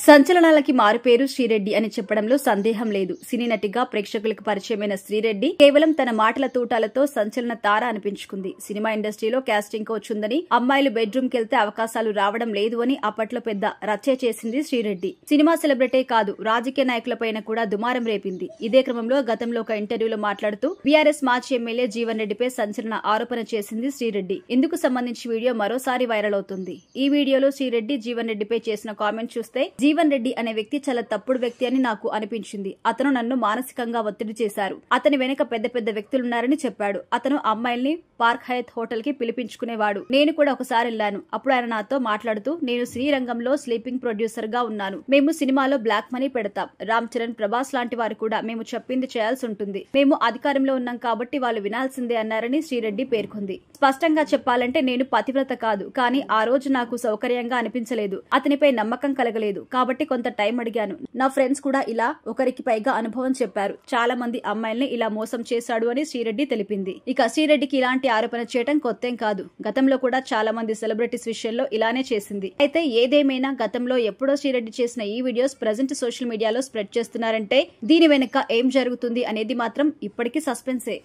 సంచలనాలకి మారుపేరు శ్రీరెడ్డి అని చెప్పడంలో సందేహం లేదు. సినీ నటిగా ప్రేక్షకులకు పరిచయమైన శ్రీరెడ్డి కేవలం తన మాటల తూటాలతో సంచలన తార అనిపించుకుంది. సినిమా ఇండస్ట్రీలో కాస్టింగ్ కోచ్ ఉందని, అమ్మాయిలు బెడ్రూమ్ కెళ్తే అవకాశాలు రావడం లేదు అని అప్పట్లో పెద్ద రచ్చే చేసింది శ్రీరెడ్డి. సినిమా సెలబ్రిటీ కాదు, రాజకీయ నాయకులపైన కూడా దుమారం రేపింది. ఇదే క్రమంలో గతంలో ఒక ఇంటర్వ్యూలో మాట్లాడుతూ బీఆర్ఎస్ మాజీ ఎమ్మెల్యే జీవన్ రెడ్డిపై సంచలన ఆరోపణ చేసింది శ్రీరెడ్డి. ఇందుకు సంబంధించి వీడియో మరోసారి వైరల్ అవుతుంది. ఈ వీడియోలో శ్రీరెడ్డి జీవన్ రెడ్డిపై చేసిన కామెంట్ చూస్తే, జీవన్ రెడ్డి అనే వ్యక్తి చాలా తప్పుడు వ్యక్తి అని నాకు అనిపించింది. అతను నన్ను మానసికంగా ఒత్తిడి చేశారు. అతని వెనుక పెద్ద పెద్ద వ్యక్తులున్నారని చెప్పాడు. అతను అమ్మాయిల్ని పార్క్ హయత్ హోటల్ కి పిలిపించుకునేవాడు. నేను కూడా ఒకసారి వెళ్లాను. అప్పుడు ఆయన నాతో మాట్లాడుతూ, నేను శ్రీరంగంలో స్లీపింగ్ ప్రొడ్యూసర్ గా ఉన్నాను. మేము సినిమాలో బ్లాక్ మనీ పెడతాం. రామ్ చరణ్, ప్రభాస్ లాంటి వారు కూడా మేము చెప్పింది చేయాల్సి ఉంటుంది. మేము అధికారంలో ఉన్నాం కాబట్టి వాళ్ళు వినాల్సిందే అన్నారని శ్రీరెడ్డి పేర్కొంది. స్పష్టంగా చెప్పాలంటే నేను పతివ్రత కాదు, కానీ ఆ రోజు నాకు సౌకర్యంగా అనిపించలేదు. అతనిపై నమ్మకం కలగలేదు. కాబట్టి కొంత టైం అడిగాను. నా ఫ్రెండ్స్ కూడా ఇలా ఒకరికి పైగా అనుభవం చెప్పారు. చాలా మంది అమ్మాయిల్ని ఇలా మోసం చేశాడు అని శ్రీరెడ్డి తెలిపింది. ఇక శ్రీరెడ్డికి ఇలాంటి ఆరోపణ చేయడం కొత్తేం కాదు. గతంలో కూడా చాలా మంది సెలబ్రిటీస్ విషయంలో ఇలానే చేసింది. అయితే ఏదేమైనా గతంలో ఎప్పుడో శ్రీరెడ్డి చేసిన ఈ వీడియోస్ ప్రజెంట్ సోషల్ మీడియాలో స్ప్రెడ్ చేస్తున్నారంటే దీని వెనుక ఏం జరుగుతుంది అనేది మాత్రం ఇప్పటికీ సస్పెన్సే.